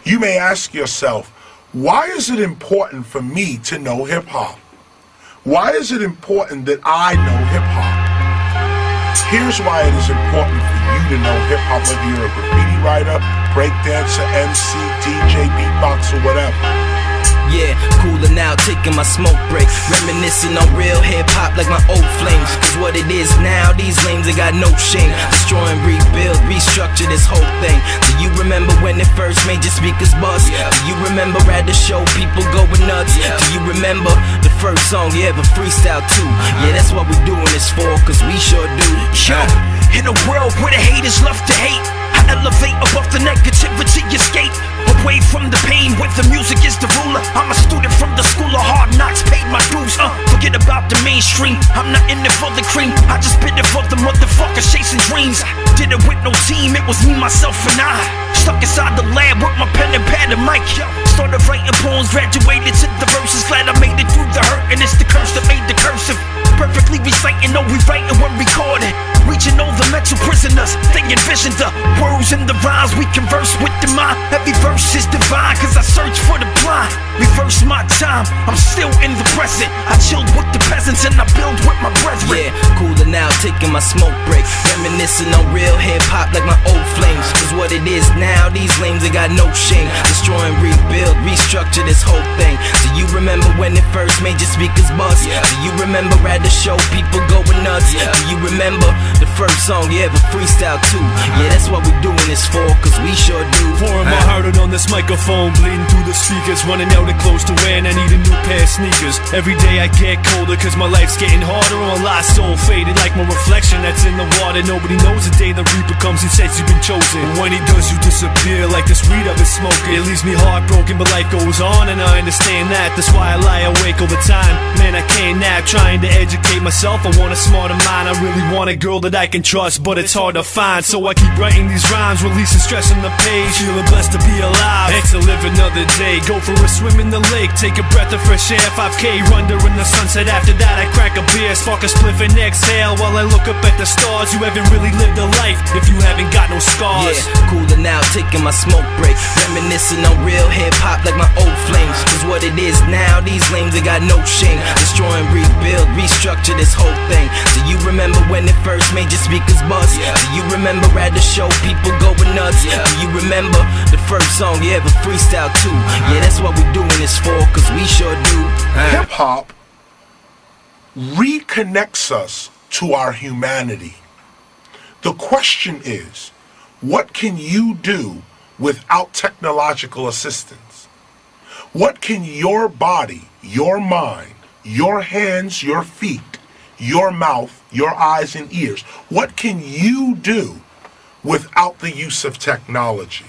You may ask yourself, why is it important for me to know hip-hop? Why is it important that I know hip-hop? Here's why it is important for you to know hip-hop, whether you're a graffiti writer, breakdancer, MC, DJ, beatbox, or whatever. Yeah, cooler now, taking my smoke break, reminiscing on real hip-hop like my old flames. Cause what it is now, these lames, they got no shame. Destroy and rebuild, restructure this whole thing. Do you remember when it first made your speakers bust? Do you remember at the show people going nuts? Do you remember the first song you ever freestyle to? Yeah, that's what we doing this for, cause we sure do. Yo, in a world where the haters love to hate, I elevate above the negativity, escape away from the pain where the music is the ruler. I'm a student from the school of hard knocks, paid my dues. Forget about the mainstream, I'm not in it for the cream, I just spit it for the motherfuckers chasing dreams. Did it with no team, it was me, myself, and I. Stuck inside the lab with my pen and pad and mic. Started writing poems, graduated to the verses. Glad I made it through the hurt, and it's the curse that made the cursive. Perfectly reciting, no rewriting when recording. Reaching all the mental prisoners, they envision the words and the rhymes we converse with the mind. Every verse is divine, cause I search for the blind. Reverse my time, I'm still in the present. I chilled with the peasants and I build with my brethren. Yeah, cooler now, taking my smoke break, reminiscing on real hip-hop like my old flames. Cause what it is now, these lames, they got no shame. Destroy and rebuild, restructure this whole thing. Do you remember when it first made your speakers bust? Do you remember at the show people going nuts? Do you remember the first song you ever freestyle to? Yeah, that's what we doing this for, cause we sure do. Pouring my heart out on this microphone, bleeding through the speakers, running out of clothes to wear, and I need a new pair of sneakers. Every day I get colder, cause my life's getting harder. On lost soul faded like my reflection that's in the water. Nobody knows the day the reaper comes, he says you've been chosen. And when he does, you disappear like this weed I've been smoking. It leaves me heartbroken, but life goes on, and I understand that. That's why I lie awake all the time. Man, I can't nap, trying to educate myself. I want a smarter mind, I really want a girl that I can trust, but it's hard to find. So I keep writing these rhymes, releasing stress on the page. Feeling blessed to be alive, and to live another day. Go for a swim in the lake, take a breath of fresh air. 5K run during the sunset, after that I crack a beer. Spark a spliff and exhale while I look up at the stars. You haven't really lived a life if you haven't got no scars. Yeah, cooler now, taking my smoke break, reminiscing on real hip-hop like my old flames. Cause what it is now, these lames, they got no shame. Destroy and rebuild, restructure this whole thing. Do you remember when it first made your speakers bust? Do you remember at the show people going nuts? Do you remember the first song you ever freestyle to? Yeah, that's what we doing this for, cause we sure do. Hip-hop reconnects us to our humanity. The question is, what can you do without technological assistance? What can your body, your mind, your hands, your feet, your mouth, your eyes and ears, what can you do without the use of technology?